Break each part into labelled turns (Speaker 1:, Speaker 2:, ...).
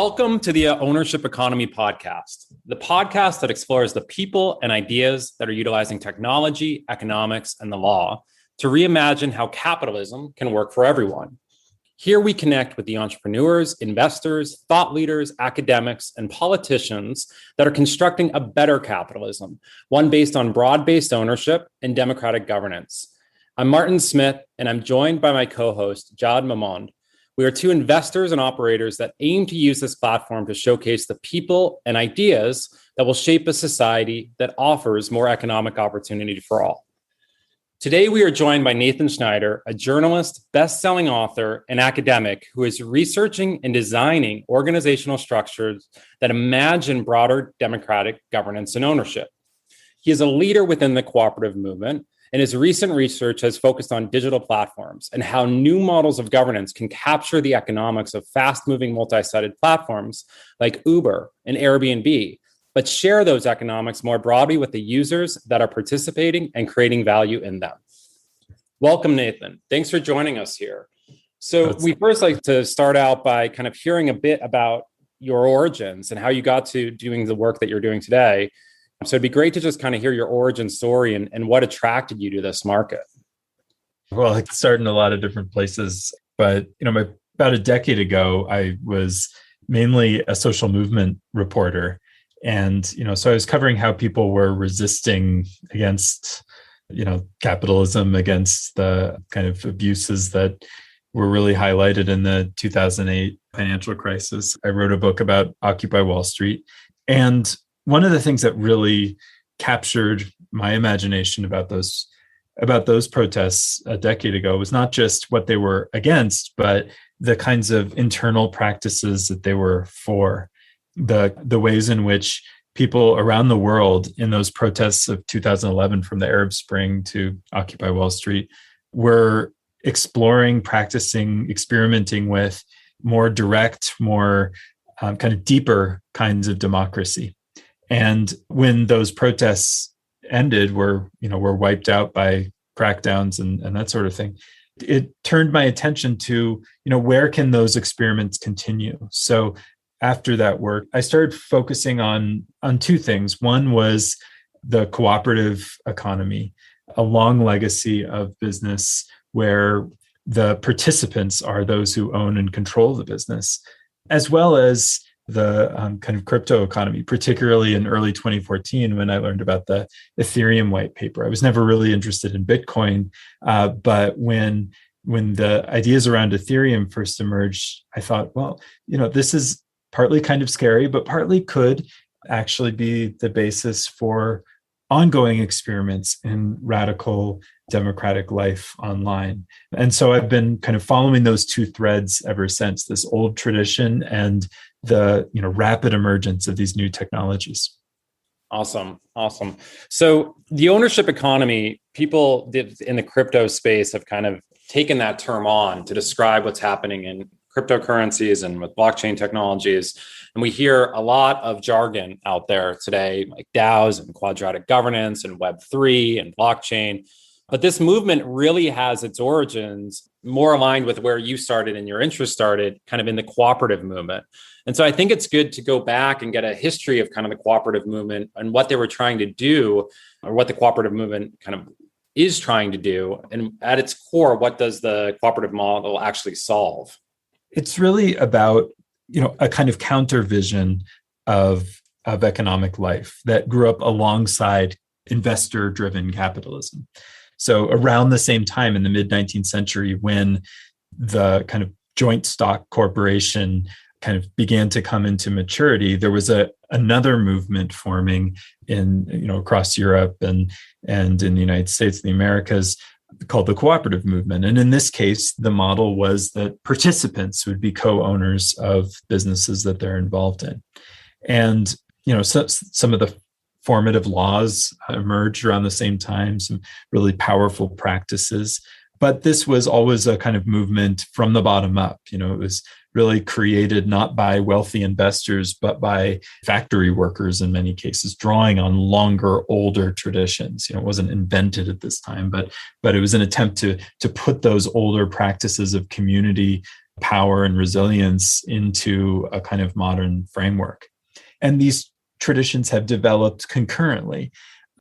Speaker 1: Welcome to the Ownership Economy podcast, the podcast that explores the people and ideas that are utilizing technology, economics, and the law to reimagine how capitalism can work for everyone. Here we connect with the entrepreneurs, investors, thought leaders, academics, and politicians that are constructing a better capitalism, one based on broad-based ownership and democratic governance. I'm Martin Smith, and I'm joined by my co-host, Jahed. We are two investors and operators that aim to use this platform to showcase the people and ideas that will shape a society that offers more economic opportunity for all. Today, we are joined by Nathan Schneider, a journalist, best-selling author, and academic who is researching and designing organizational structures that imagine broader democratic governance and ownership. He is a leader within the cooperative movement, and his recent research has focused on digital platforms and how new models of governance can capture the economics of fast-moving multi-sided platforms like Uber and Airbnb, but share those economics more broadly with the users that are participating and creating value in them. Welcome, Nathan. Thanks for joining us here. So we first like to start out by kind of hearing a bit about your origins and how you got to doing the work that you're doing today. So it'd be great to just kind of hear your origin story and what attracted you to this market.
Speaker 2: Well, I started in a lot of different places, but about a decade ago, I was mainly a social movement reporter. And, so I was covering how people were resisting against, capitalism, against the kind of abuses that were really highlighted in the 2008 financial crisis. I wrote a book about Occupy Wall Street. And one of the things that really captured my imagination about those protests a decade ago was not just what they were against, but the kinds of internal practices that they were for, the ways in which people around the world in those protests of 2011, from the Arab Spring to Occupy Wall Street, were exploring, practicing, experimenting with more direct, more kind of deeper kinds of democracy. And when those protests ended, were wiped out by crackdowns and that sort of thing, it turned my attention to, where can those experiments continue? So after that work, I started focusing on two things. One was the cooperative economy, a long legacy of business where the participants are those who own and control the business, as well as the kind of crypto economy, particularly in early 2014, when I learned about the Ethereum white paper. I was never really interested in Bitcoin, but when the ideas around Ethereum first emerged, I thought, well, this is partly kind of scary, but partly could actually be the basis for ongoing experiments in radical democratic life online. And so I've been kind of following those two threads ever since, this old tradition and the rapid emergence of these new technologies.
Speaker 1: Awesome. So the ownership economy, people in the crypto space have kind of taken that term on to describe what's happening in cryptocurrencies and with blockchain technologies. And we hear a lot of jargon out there today, like DAOs and quadratic governance and Web3 and blockchain. But this movement really has its origins more aligned with where you started and your interest started, kind of in the cooperative movement. And so I think it's good to go back and get a history of kind of the cooperative movement and what they were trying to do, or what the cooperative movement kind of is trying to do. And at its core, what does the cooperative model actually solve?
Speaker 2: It's really about, a kind of counter vision of economic life that grew up alongside investor-driven capitalism. So around the same time in the mid-19th century, when the kind of joint stock corporation kind of began to come into maturity, there was another movement forming in across Europe and in the United States, the Americas, called the cooperative movement. And in this case, the model was that participants would be co-owners of businesses that they're involved in. And some of the formative laws emerged around the same time, some really powerful practices. But this was always a kind of movement from the bottom up. It was really created not by wealthy investors, but by factory workers in many cases, drawing on longer, older traditions. It wasn't invented at this time, but it was an attempt to put those older practices of community power and resilience into a kind of modern framework. And these traditions have developed concurrently.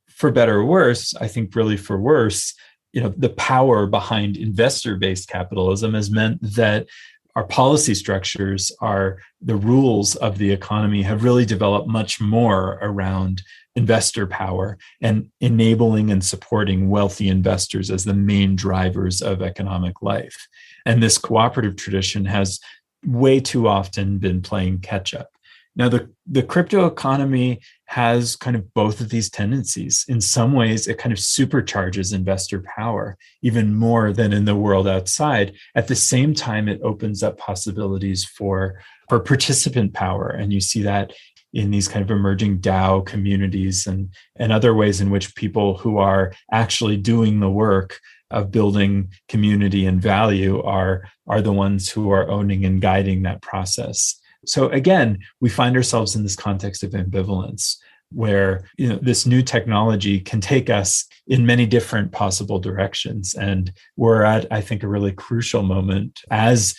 Speaker 2: For better or worse, I think really for worse, the power behind investor-based capitalism has meant that our policy structures, the rules of the economy have really developed much more around investor power and enabling and supporting wealthy investors as the main drivers of economic life. And this cooperative tradition has way too often been playing catch up. Now, the crypto economy has kind of both of these tendencies. In some ways, it kind of supercharges investor power even more than in the world outside. At the same time, it opens up possibilities for participant power. And you see that in these kind of emerging DAO communities and other ways in which people who are actually doing the work of building community and value are the ones who are owning and guiding that process. So again, we find ourselves in this context of ambivalence where this new technology can take us in many different possible directions. And we're at, I think, a really crucial moment, as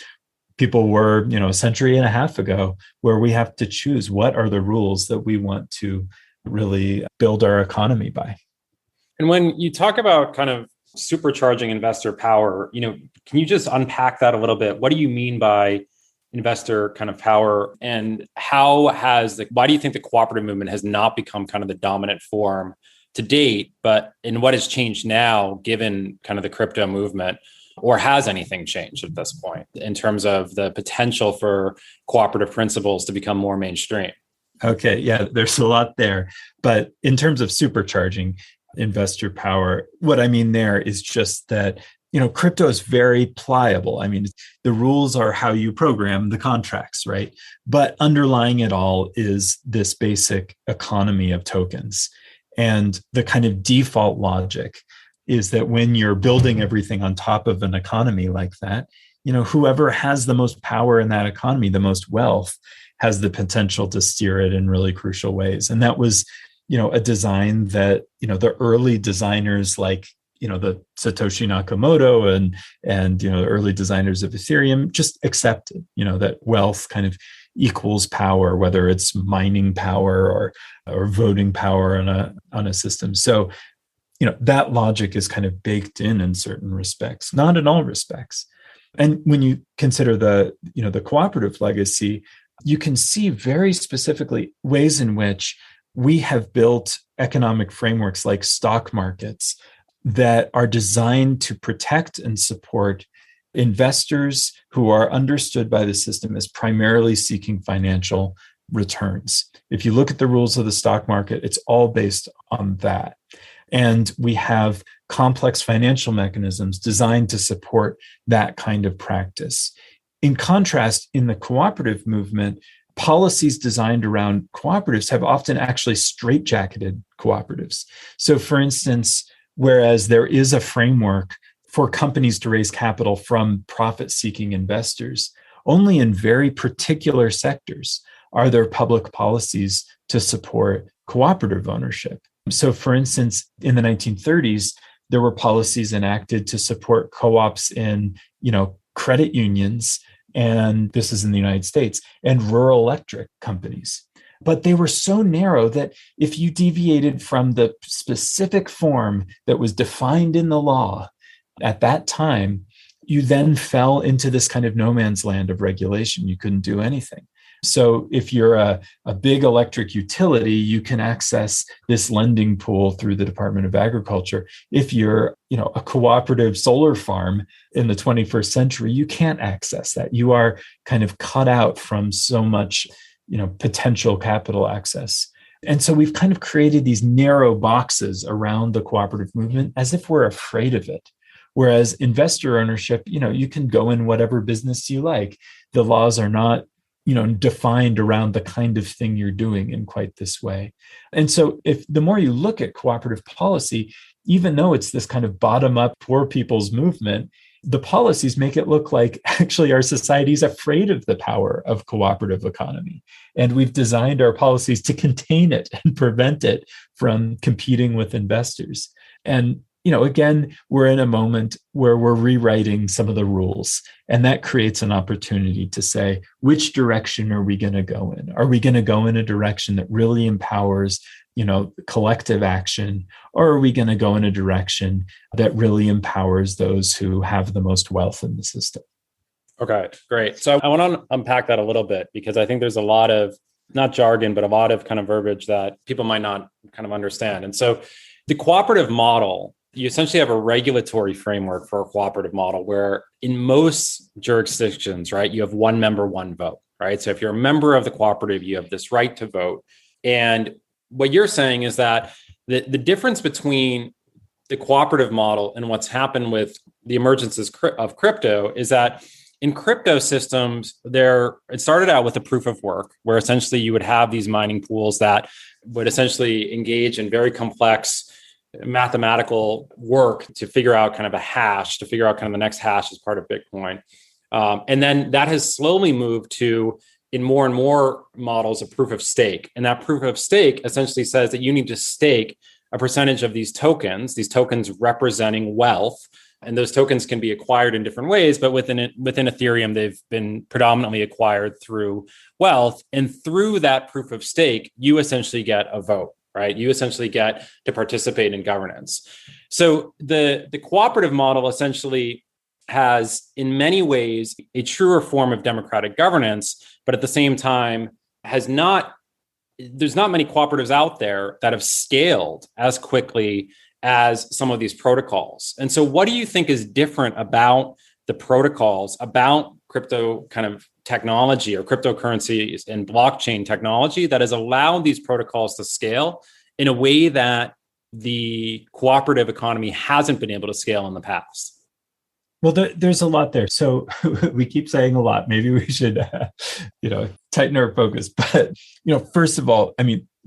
Speaker 2: people were, a century and a half ago, where we have to choose what are the rules that we want to really build our economy by.
Speaker 1: And when you talk about kind of supercharging investor power, can you just unpack that a little bit? What do you mean by investor kind of power, and why do you think the cooperative movement has not become kind of the dominant form to date, but in what has changed now, given kind of the crypto movement, or has anything changed at this point in terms of the potential for cooperative principles to become more mainstream?
Speaker 2: Okay, yeah, there's a lot there. But in terms of supercharging investor power, what I mean there is just that crypto is very pliable. I mean, the rules are how you program the contracts, right? But underlying it all is this basic economy of tokens. And the kind of default logic is that when you're building everything on top of an economy like that, whoever has the most power in that economy, the most wealth, has the potential to steer it in really crucial ways. And that was, a design that, the early designers like the Satoshi Nakamoto and the early designers of Ethereum just accepted, that wealth kind of equals power, whether it's mining power or voting power on a system. So, that logic is kind of baked in certain respects, not in all respects. And when you consider the cooperative legacy, you can see very specifically ways in which we have built economic frameworks like stock markets that are designed to protect and support investors who are understood by the system as primarily seeking financial returns. If you look at the rules of the stock market, it's all based on that. And we have complex financial mechanisms designed to support that kind of practice. In contrast, in the cooperative movement, policies designed around cooperatives have often actually straitjacketed cooperatives. So for instance, whereas there is a framework for companies to raise capital from profit-seeking investors, only in very particular sectors are there public policies to support cooperative ownership. So for instance, in the 1930s, there were policies enacted to support co-ops in, credit unions, and this is in the United States, and rural electric companies. But they were so narrow that if you deviated from the specific form that was defined in the law at that time, you then fell into this kind of no man's land of regulation. You couldn't do anything. So if you're a big electric utility, you can access this lending pool through the Department of Agriculture. If you're, a cooperative solar farm in the 21st century, you can't access that. You are kind of cut out from so much, potential capital access. And so we've kind of created these narrow boxes around the cooperative movement as if we're afraid of it. Whereas investor ownership, you can go in whatever business you like. The laws are not defined around the kind of thing you're doing in quite this way. And so if the more you look at cooperative policy, even though it's this kind of bottom-up poor people's movement, the policies make it look like actually our society is afraid of the power of cooperative economy. And we've designed our policies to contain it and prevent it from competing with investors. And again, we're in a moment where we're rewriting some of the rules, and that creates an opportunity to say, which direction are we going to go in? Are we going to go in a direction that really empowers, collective action, or are we going to go in a direction that really empowers those who have the most wealth in the system?
Speaker 1: Okay, great. So I want to unpack that a little bit, because I think there's a lot of, not jargon, but a lot of kind of verbiage that people might not kind of understand. And so the cooperative model, you essentially have a regulatory framework for a cooperative model where in most jurisdictions, right, you have one member, one vote, right? So if you're a member of the cooperative, you have this right to vote. And what you're saying is that the difference between the cooperative model and what's happened with the emergence of crypto is that in crypto systems, it started out with a proof of work, where essentially you would have these mining pools that would essentially engage in very complex mathematical work to figure out kind of a hash, to figure out kind of the next hash as part of Bitcoin. And then that has slowly moved to, in more and more models, a proof of stake. And that proof of stake essentially says that you need to stake a percentage of these tokens representing wealth. And those tokens can be acquired in different ways, but within Ethereum, they've been predominantly acquired through wealth. And through that proof of stake, you essentially get a vote, right? You essentially get to participate in governance. So the cooperative model essentially has, in many ways, a truer form of democratic governance, but at the same time there's not many cooperatives out there that have scaled as quickly as some of these protocols. And so what do you think is different about the protocols, about crypto kind of technology or cryptocurrencies and blockchain technology that has allowed these protocols to scale in a way that the cooperative economy hasn't been able to scale in the past?
Speaker 2: Well, there's a lot there. So we keep saying a lot. Maybe we should, tighten our focus. But, first of all,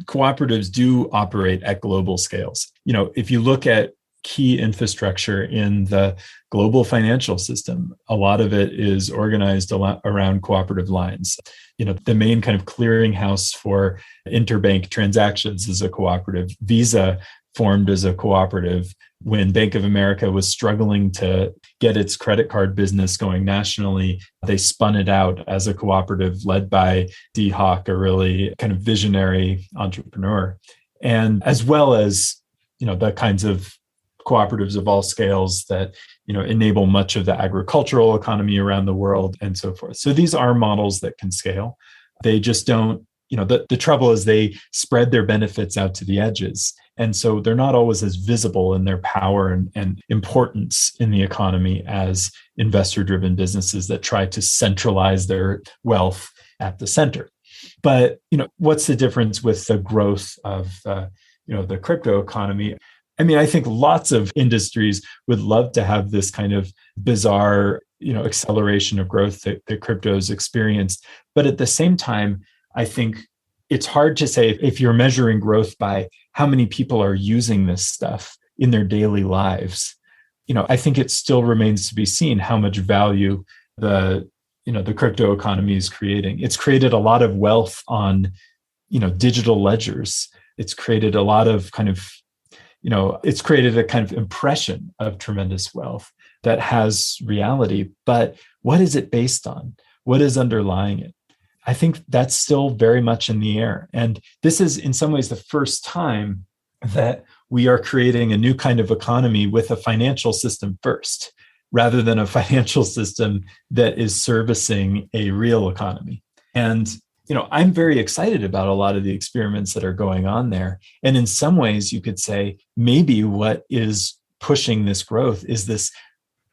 Speaker 2: cooperatives do operate at global scales. If you look at key infrastructure in the global financial system, a lot of it is organized around cooperative lines. The main kind of clearinghouse for interbank transactions is a cooperative. Visa formed as a cooperative when Bank of America was struggling to get its credit card business going nationally. They spun it out as a cooperative led by D. Hawk, a really kind of visionary entrepreneur. And as well as, the kinds of cooperatives of all scales that, enable much of the agricultural economy around the world and so forth. So these are models that can scale. They just don't, the trouble is they spread their benefits out to the edges. And so they're not always as visible in their power and importance in the economy as investor-driven businesses that try to centralize their wealth at the center. But, what's the difference with the growth of, the crypto economy? I think lots of industries would love to have this kind of bizarre, acceleration of growth that crypto's experienced. But at the same time, I think it's hard to say if you're measuring growth by how many people are using this stuff in their daily lives. I think it still remains to be seen how much value the crypto economy is creating. It's created a lot of wealth on, digital ledgers. It's created a lot of kind of, it's created a kind of impression of tremendous wealth that has reality. But what is it based on? What is underlying it? I think that's still very much in the air. And this is in some ways the first time that we are creating a new kind of economy with a financial system first, rather than a financial system that is servicing a real economy. And, I'm very excited about a lot of the experiments that are going on there. And in some ways, you could say maybe what is pushing this growth is this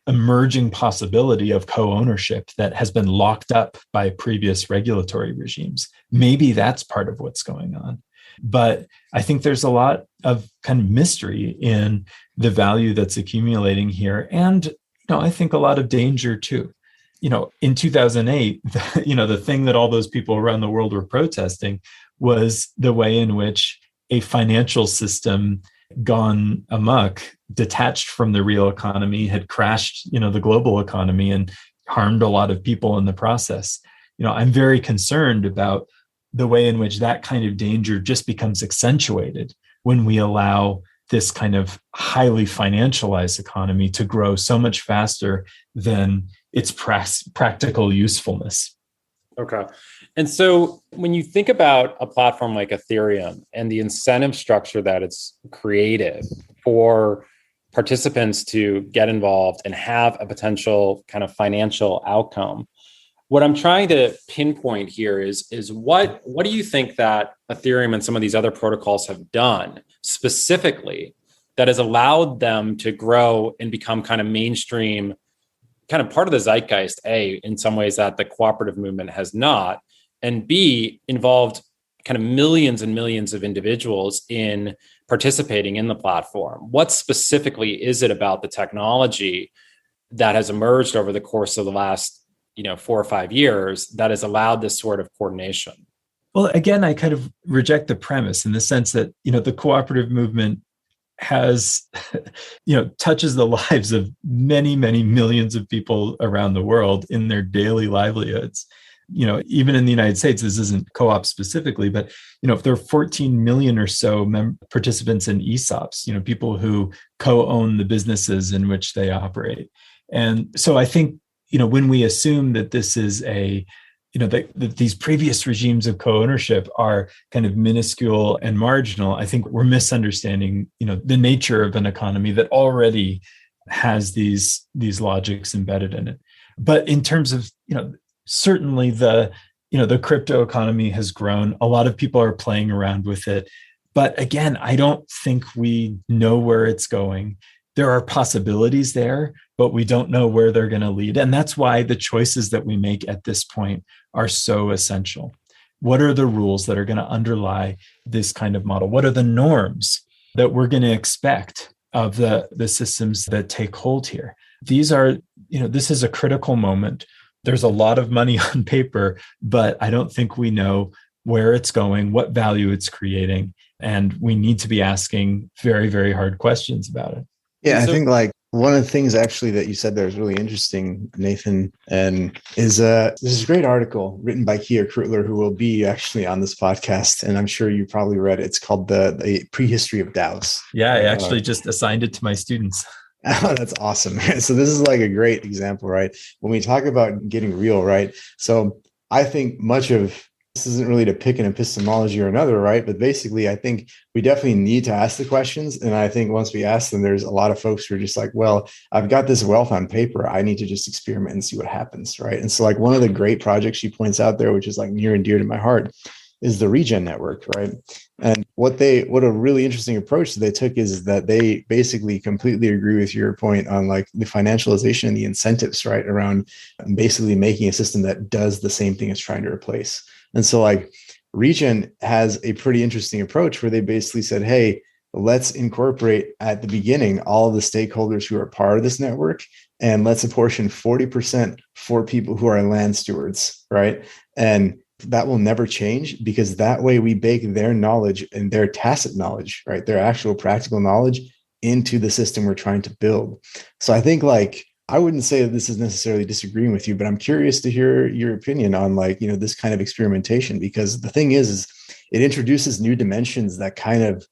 Speaker 2: emerging possibility of co-ownership that has been locked up by previous regulatory regimes. Maybe that's part of what's going on. But I think there's a lot of kind of mystery in the value that's accumulating here. And, I think a lot of danger too. In 2008, the thing that all those people around the world were protesting was the way in which a financial system gone amok, detached from the real economy, had crashed, the global economy and harmed a lot of people in the process. I'm very concerned about the way in which that kind of danger just becomes accentuated when we allow this kind of highly financialized economy to grow so much faster than its practical usefulness.
Speaker 1: Okay. And so when you think about a platform like Ethereum and the incentive structure that it's created for participants to get involved and have a potential kind of financial outcome, what I'm trying to pinpoint here is what do you think that Ethereum and some of these other protocols have done specifically that has allowed them to grow and become kind of mainstream, kind of part of the zeitgeist, A, in some ways that the cooperative movement has not, and B, involved kind of millions and millions of individuals in participating in the platform? What specifically is it about the technology that has emerged over the course of the last 4 or 5 years that has allowed this sort of coordination?
Speaker 2: Well, again, I kind of reject the premise in the sense that, the cooperative movement has, touches the lives of many, many millions of people around the world in their daily livelihoods. Even in the United States, this isn't co-op specifically, but, if there are 14 million or so participants in ESOPs, people who co-own the businesses in which they operate. And so I think, when we assume that this is that these previous regimes of co-ownership are kind of minuscule and marginal, I think we're misunderstanding, the nature of an economy that already has these logics embedded in it. But in terms of, certainly the crypto economy has grown. A lot of people are playing around with it. But again, I don't think we know where it's going. There are possibilities there, but we don't know where they're going to lead. And that's why the choices that we make at this point are so essential. What are the rules that are going to underlie this kind of model? What are the norms that we're going to expect of the systems that take hold here? These are, this is a critical moment. There's a lot of money on paper, but I don't think we know where it's going, what value it's creating. And we need to be asking very, very hard questions about it.
Speaker 3: Yeah, I think one of the things actually that you said there is really interesting, Nathan, and is this is a great article written by Kia Krutler, who will be actually on this podcast, and I'm sure you probably read it. It's called the Prehistory of DAOs.
Speaker 2: Yeah, I actually just assigned it to my students.
Speaker 3: Oh, that's awesome. So this is like a great example, right? When we talk about getting real, right? So I think much of this isn't really to pick an epistemology or another, right? But basically, I think we definitely need to ask the questions. And I think once we ask them, there's a lot of folks who are just like, well, I've got this wealth on paper. I need to just experiment and see what happens, right? And so like one of the great projects she points out there, which is like near and dear to my heart, is the Regen Network, right? And what a really interesting approach they took is that they basically completely agree with your point on like the financialization and the incentives, right? Around basically making a system that does the same thing it's trying to replace. And so like Regen has a pretty interesting approach where they basically said, hey, let's incorporate at the beginning all of the stakeholders who are part of this network, and let's apportion 40% for people who are land stewards, right? And that will never change because that way we bake their knowledge and their tacit knowledge, right? Their actual practical knowledge into the system we're trying to build. So I think like, I wouldn't say that this is necessarily disagreeing with you, but I'm curious to hear your opinion on like, this kind of experimentation, because the thing is it introduces new dimensions that kind of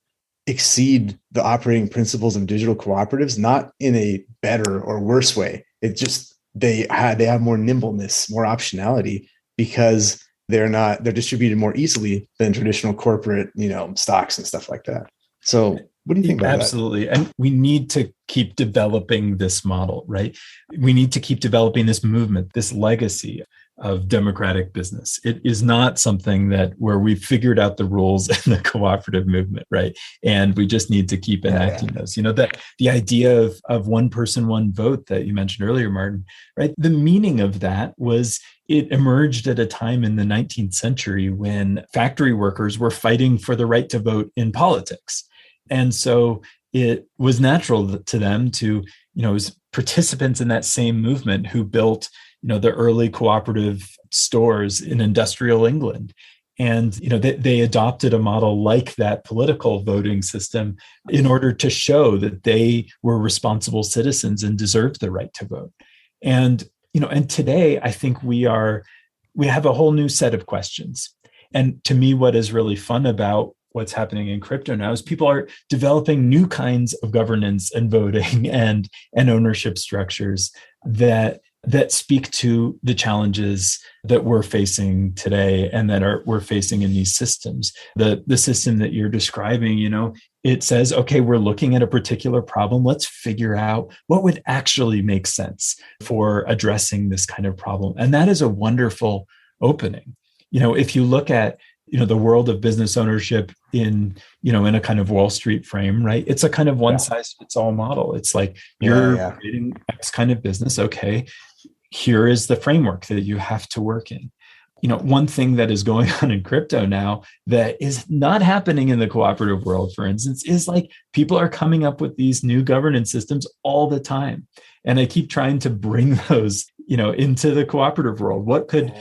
Speaker 3: exceed the operating principles of digital cooperatives, not in a better or worse way. It just, they have more nimbleness, more optionality because they're distributed more easily than traditional corporate, stocks and stuff like that. So what do you think about
Speaker 2: Absolutely. And we need to keep developing this model, right? We need to keep developing this movement, this legacy of democratic business. It is not something where we've figured out the rules in the cooperative movement, right? And we just need to keep enacting those. That the idea of one person, one vote that you mentioned earlier, Martin, right? The meaning of that was it emerged at a time in the 19th century when factory workers were fighting for the right to vote in politics. And so it was natural to them to, as participants in that same movement who built, the early cooperative stores in industrial England. And, they adopted a model like that political voting system in order to show that they were responsible citizens and deserved the right to vote. And, and today I think we have a whole new set of questions. And to me, what is really fun about what's happening in crypto now is people are developing new kinds of governance and voting and ownership structures that speak to the challenges that we're facing today and that we're facing in these systems. The system that you're describing, it says, okay, we're looking at a particular problem. Let's figure out what would actually make sense for addressing this kind of problem. And that is a wonderful opening. If you look at the world of business ownership in a kind of Wall Street frame, right? It's a kind of one size fits all model. It's like you're creating X kind of business. Okay, here is the framework that you have to work in. One thing that is going on in crypto now that is not happening in the cooperative world, for instance, is like people are coming up with these new governance systems all the time. And I keep trying to bring those, into the cooperative world. What could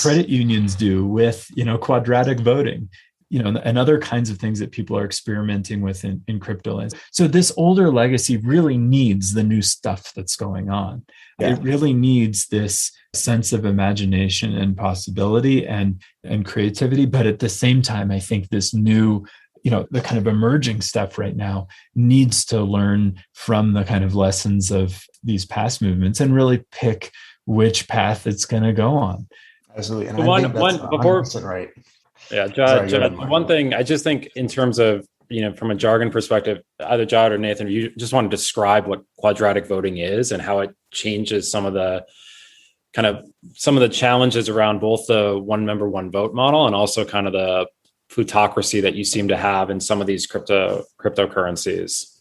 Speaker 2: credit unions do with, quadratic voting? And other kinds of things that people are experimenting with in crypto lands. So this older legacy really needs the new stuff that's going on. Yeah. It really needs this sense of imagination and possibility and creativity. But at the same time, I think this new, the kind of emerging stuff right now needs to learn from the kind of lessons of these past movements and really pick which path it's going to go on.
Speaker 3: Absolutely. And I think that's 100% right.
Speaker 1: Yeah, Jahed, one thing I just think in terms of, from a jargon perspective, either Jahed or Nathan, you just want to describe what quadratic voting is and how it changes some of the challenges around both the one member, one vote model and also kind of the plutocracy that you seem to have in some of these cryptocurrencies.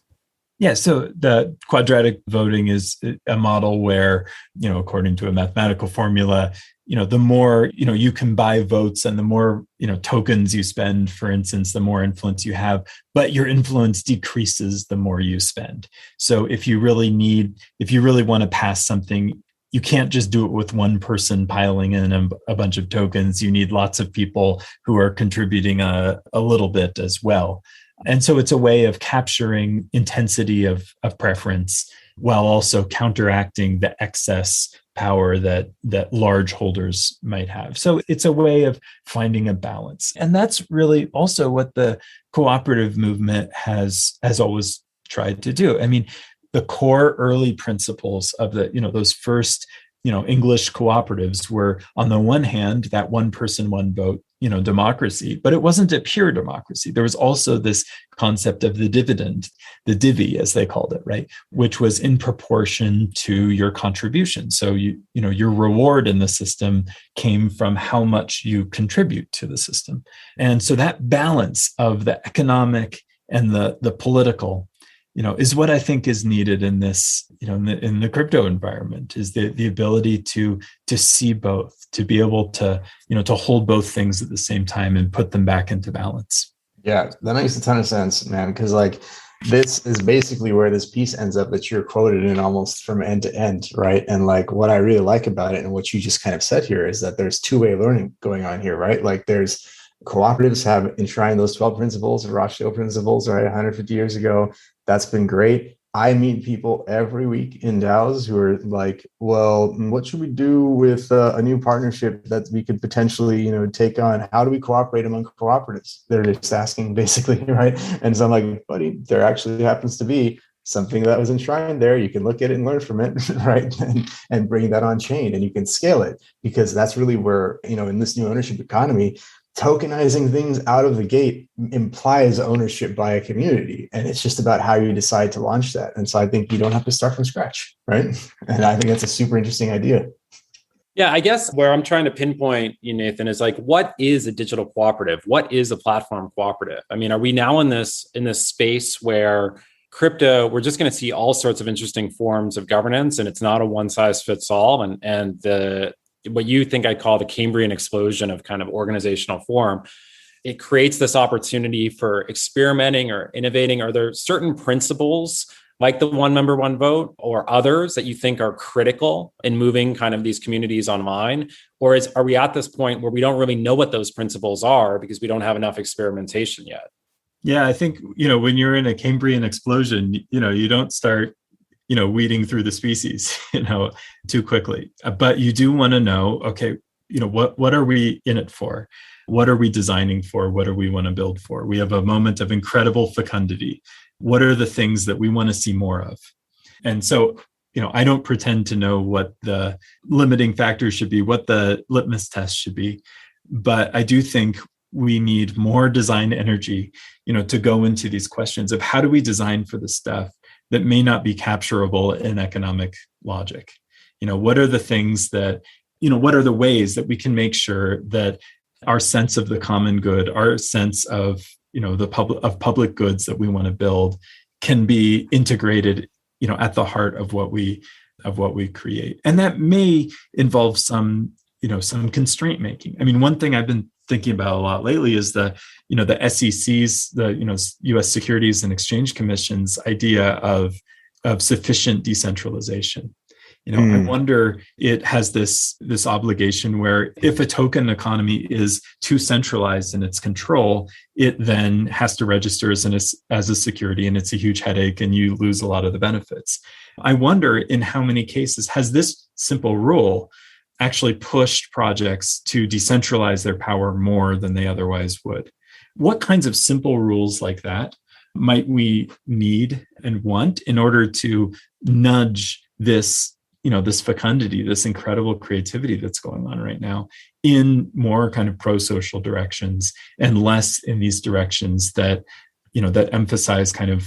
Speaker 2: Yeah, so the quadratic voting is a model where, according to a mathematical formula, the more, you can buy votes and the more, tokens you spend, for instance, the more influence you have, but your influence decreases the more you spend. So if you really want to pass something, you can't just do it with one person piling in a bunch of tokens. You need lots of people who are contributing a little bit as well. And so it's a way of capturing intensity of preference while also counteracting the excess power that large holders might have. So it's a way of finding a balance. And that's really also what the cooperative movement has always tried to do. I mean, the core early principles of those first, English cooperatives were, on the one hand, that one person, one vote, democracy, but it wasn't a pure democracy. There was also this concept of the dividend, the divvy, as they called it, right? Which was in proportion to your contribution. So your reward in the system came from how much you contribute to the system. And so that balance of the economic and the political, is what I think is needed in this, in the crypto environment, is the ability to see both, to be able to, to hold both things at the same time and put them back into balance.
Speaker 3: Yeah, that makes a ton of sense, man. Because this is basically where this piece ends up that you're quoted in almost from end to end, right? And what I really like about it and what you just kind of said here is that there's two-way learning going on here, right? There's cooperatives have enshrined those 12 principles, Rochdale principles, right? 150 years ago. That's been great. I meet people every week in DAOs who are like, well, what should we do with a new partnership that we could potentially, take on? How do we cooperate among cooperatives? They're just asking basically, right? And so I'm like, buddy, there actually happens to be something that was enshrined there. You can look at it and learn from it, right? And bring that on chain and you can scale it, because that's really where, in this new ownership economy, tokenizing things out of the gate implies ownership by a community. And it's just about how you decide to launch that. And so I think you don't have to start from scratch, right? And I think that's a super interesting idea.
Speaker 1: Yeah, I guess where I'm trying to pinpoint you, Nathan, is what is a digital cooperative? What is a platform cooperative? I mean, are we now in this space where crypto, we're just going to see all sorts of interesting forms of governance, and it's not a one size fits all. And what you think I call the Cambrian explosion of kind of organizational form, it creates this opportunity for experimenting or innovating. Are there certain principles like the one member, one vote or others that you think are critical in moving kind of these communities online? Or are we at this point where we don't really know what those principles are because we don't have enough experimentation yet?
Speaker 2: Yeah, I think, when you're in a Cambrian explosion, you don't start weeding through the species, too quickly. But you do want to know, okay, what are we in it for? What are we designing for? What do we want to build for? We have a moment of incredible fecundity. What are the things that we want to see more of? And so, I don't pretend to know what the limiting factors should be, what the litmus test should be, but I do think we need more design energy, to go into these questions of how do we design for the stuff that may not be capturable in economic logic? What are the things that, what are the ways that we can make sure that our sense of the common good, our sense of, the public goods that we want to build can be integrated, at the heart of what we create. And that may involve some constraint making. I mean, one thing I've been thinking about a lot lately is the SEC's, the U.S. Securities and Exchange Commission's idea of sufficient decentralization. I wonder, it has this obligation where if a token economy is too centralized in its control, it then has to register as a security, and it's a huge headache, and you lose a lot of the benefits. I wonder in how many cases has this simple rule actually pushed projects to decentralize their power more than they otherwise would. What kinds of simple rules like that might we need and want in order to nudge this, this fecundity, this incredible creativity that's going on right now in more kind of pro-social directions and less in these directions that, that emphasize kind of,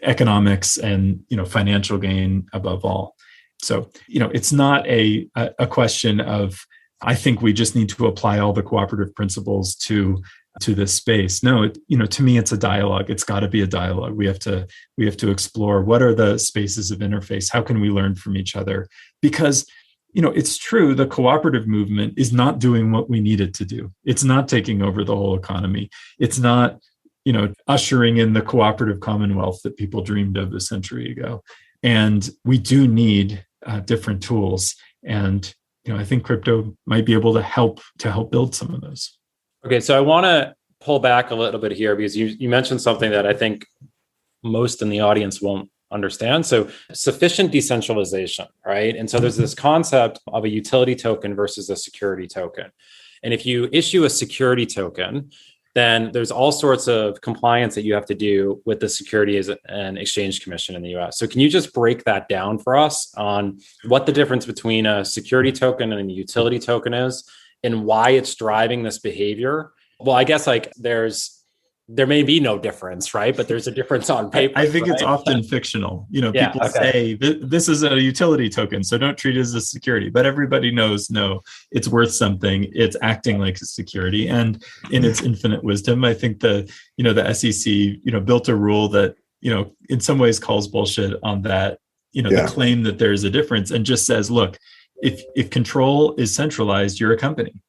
Speaker 2: economics and, financial gain above all. So, it's not a question of, I think we just need to apply all the cooperative principles to this space. No, to me, it's a dialogue. It's got to be a dialogue. We have to explore what are the spaces of interface? How can we learn from each other? Because, it's true, the cooperative movement is not doing what we need it to do. It's not taking over the whole economy. It's not, ushering in the cooperative commonwealth that people dreamed of a century ago. And we do need different tools. And, I think crypto might be able to help build some of those.
Speaker 1: Okay, so I want to pull back a little bit here because you mentioned something that I think most in the audience won't understand. So sufficient decentralization, right? And so there's this concept of a utility token versus a security token. And if you issue a security token, then there's all sorts of compliance that you have to do with the Securities and Exchange Commission in the US. So can you just break that down for us on what the difference between a security token and a utility token is and why it's driving this behavior? Well, I guess there may be no difference, right? But there's a difference on paper.
Speaker 2: I think
Speaker 1: right?
Speaker 2: it's often fictional. People say this is a utility token, so don't treat it as a security. But everybody knows, no, it's worth something. It's acting like a security. And in its infinite wisdom, I think the SEC, built a rule that, in some ways calls bullshit on that, the claim that there's a difference and just says, look, if control is centralized, you're a company.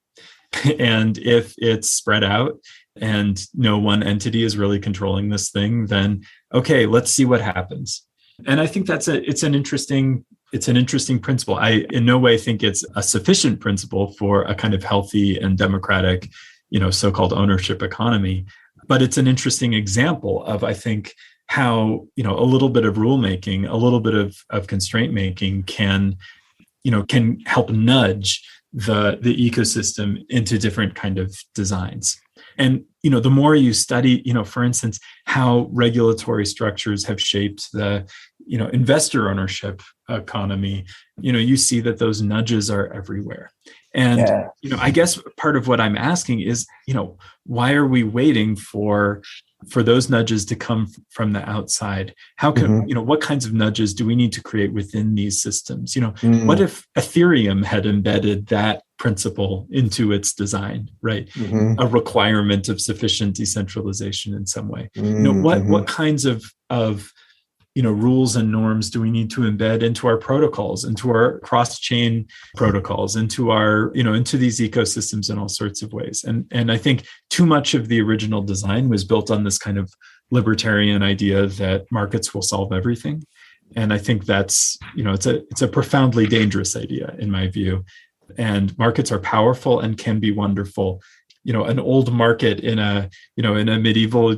Speaker 2: And if it's spread out and no one entity is really controlling this thing, then okay, let's see what happens. And I think it's an interesting principle. I in no way think it's a sufficient principle for a kind of healthy and democratic, so-called ownership economy. But it's an interesting example of, I think, how, a little bit of rulemaking, a little bit of constraint making can help nudge the ecosystem into different kind of designs. And, the more you study, for instance, how regulatory structures have shaped the, investor ownership economy, you see that those nudges are everywhere. And, I guess part of what I'm asking is, why are we waiting for those nudges to come from the outside? How can, what kinds of nudges do we need to create within these systems? What if Ethereum had embedded that principle into its design, right? A requirement of sufficient decentralization in some way. What kinds of rules and norms do we need to embed into our protocols, into our cross-chain protocols, into our, into these ecosystems in all sorts of ways? And I think too much of the original design was built on this kind of libertarian idea that markets will solve everything. And I think that's, it's a profoundly dangerous idea in my view. And markets are powerful and can be wonderful. An old market in a medieval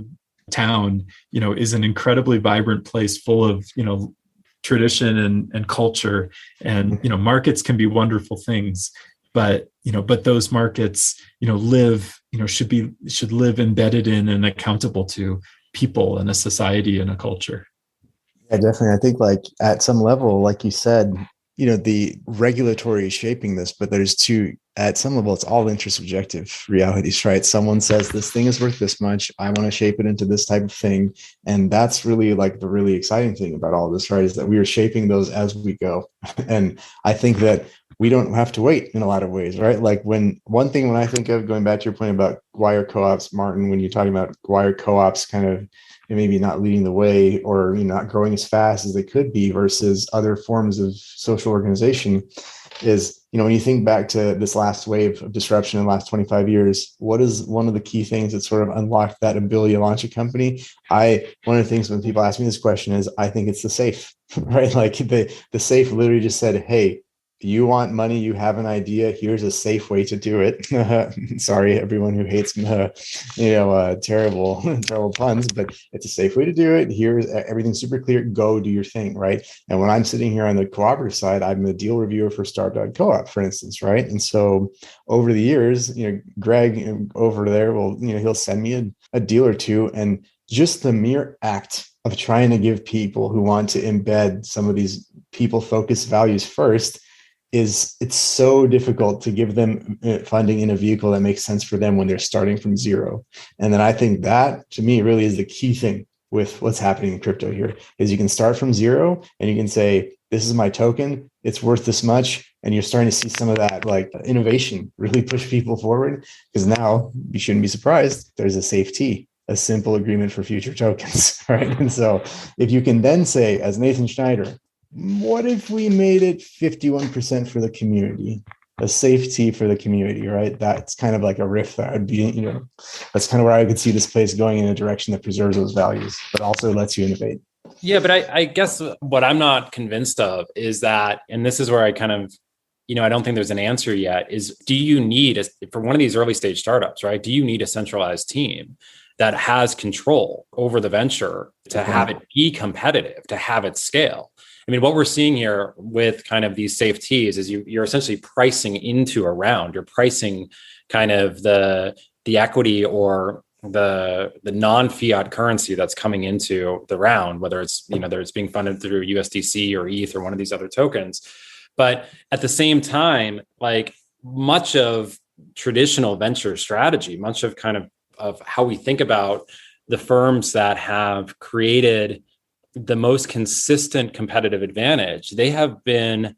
Speaker 2: town, is an incredibly vibrant place full of, tradition and culture. And, markets can be wonderful things. but those markets, live, should live embedded in and accountable to people and a society and a culture.
Speaker 3: Yeah, definitely. I think like at some level, like you said, the regulatory is shaping this, but at some level, it's all intersubjective realities, right? Someone says this thing is worth this much. I want to shape it into this type of thing. And that's really like the really exciting thing about all this, right? Is that we are shaping those as we go. And I think that we don't have to wait in a lot of ways, right? Like when I think of, going back to your point about why are co-ops, Martin, when you're talking about why are co-ops kind of maybe not leading the way, or not growing as fast as they could be versus other forms of social organization, is, when you think back to this last wave of disruption in the last 25 years, what is one of the key things that sort of unlocked that ability to launch a company? One of the things when people ask me this question is, I think it's the safe, right? Like the safe literally just said, hey, you want money, you have an idea, here's a safe way to do it. Sorry, everyone who hates terrible puns, but it's a safe way to do it. Here's everything super clear, go do your thing, right? And when I'm sitting here on the cooperative side, I'm the deal reviewer for Startup Co-op, for instance, right? And so over the years, Greg over there will, he'll send me a deal or two, and just the mere act of trying to give people who want to embed some of these people-focused values first, it's so difficult to give them funding in a vehicle that makes sense for them when they're starting from zero. And then I think that, to me, really is the key thing with what's happening in crypto here, is you can start from zero and you can say, this is my token, it's worth this much. And you're starting to see some of that like innovation really push people forward, because now you shouldn't be surprised, there's a safety, a simple agreement for future tokens, right? And so if you can then say, as Nathan Schneider, what if we made it 51% for the community, a safety for the community, right? That's kind of like a riff that would be, that's kind of where I could see this place going in a direction that preserves those values, but also lets you innovate.
Speaker 1: Yeah, but I guess what I'm not convinced of is that, and this is where I kind of, I don't think there's an answer yet, is do you need, for one of these early stage startups, right? Do you need a centralized team that has control over the venture to have it be competitive, to have it scale? I mean, what we're seeing here with kind of these safeties is you're essentially pricing into a round. You're pricing kind of the equity or the non-fiat currency that's coming into the round, whether it's being funded through USDC or ETH or one of these other tokens. But at the same time, like much of traditional venture strategy, much of kind of how we think about the firms that have created the most consistent competitive advantage, they have been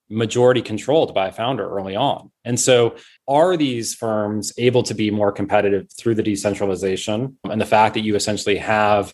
Speaker 1: majority controlled by a founder early on. And so are these firms able to be more competitive through the decentralization and the fact that you essentially have,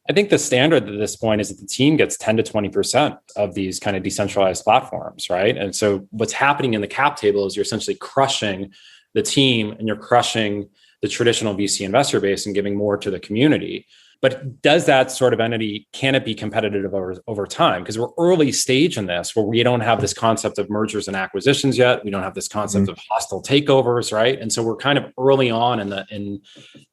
Speaker 1: I think the standard at this point is that the team gets 10 to 20% of these kind of decentralized platforms, right? And so what's happening in the cap table is you're essentially crushing the team and you're crushing the traditional VC investor base and giving more to the community. But does that sort of entity, can it be competitive over time? Because we're early stage in this, where we don't have this concept of mergers and acquisitions yet. We don't have this concept of hostile takeovers, right? And so we're kind of early on in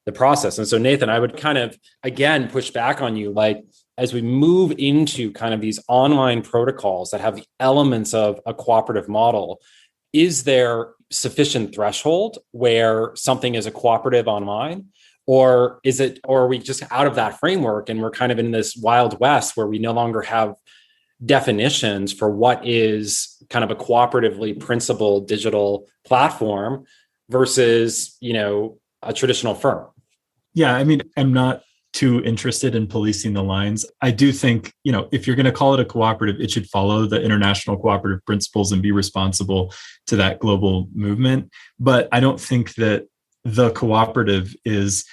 Speaker 1: the process. And so Nathan, I would kind of, again, push back on you, like as we move into kind of these online protocols that have the elements of a cooperative model, is there sufficient threshold where something is a cooperative online? Or are we just out of that framework and we're kind of in this wild west where we no longer have definitions for what is kind of a cooperatively principled digital platform versus, a traditional firm?
Speaker 2: Yeah, I mean, I'm not too interested in policing the lines. I do think, if you're going to call it a cooperative, it should follow the international cooperative principles and be responsible to that global movement. But I don't think that the cooperative is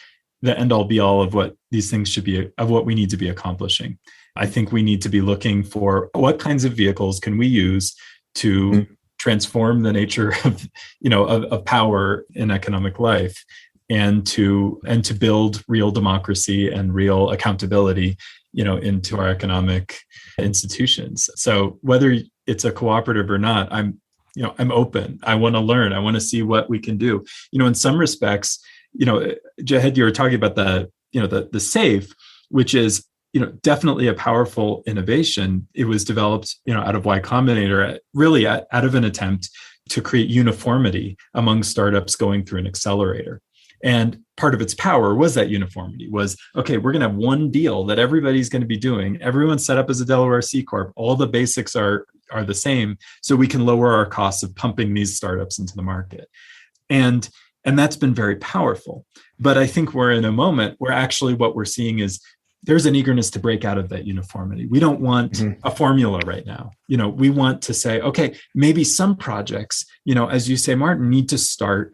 Speaker 2: the end all be all of what these things should be, of what we need to be accomplishing. I think we need to be looking for what kinds of vehicles can we use to transform the nature of power in economic life, and to build real democracy and real accountability, into our economic institutions. So whether it's a cooperative or not, I'm open. I want to learn. I want to see what we can do. In some respects, Jahed, you were talking about the SAFE, which is, definitely a powerful innovation. It was developed, out of Y Combinator, really out of an attempt to create uniformity among startups going through an accelerator. And part of its power was that uniformity was, okay, we're going to have one deal that everybody's going to be doing. Everyone's set up as a Delaware C Corp. All the basics are the same. So we can lower our costs of pumping these startups into the market. And that's been very powerful. But I think we're in a moment where actually what we're seeing is there's an eagerness to break out of that uniformity. We don't want a formula right now. We want to say, okay, maybe some projects, as you say, Martin, need to start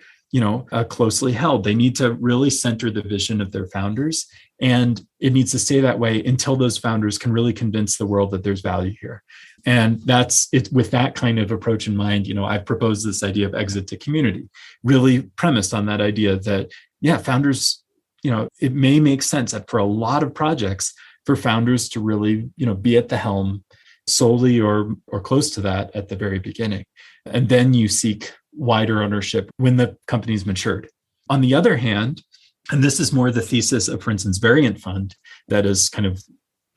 Speaker 2: closely held. They need to really center the vision of their founders. And it needs to stay that way until those founders can really convince the world that there's value here. And that's it. With that kind of approach in mind, I've proposed this idea of exit to community, really premised on that idea that, founders, it may make sense that for a lot of projects for founders to really, be at the helm solely or close to that at the very beginning. And then you seek wider ownership when the company's matured. On the other hand, and this is more the thesis of, for instance, Variant Fund, that is kind of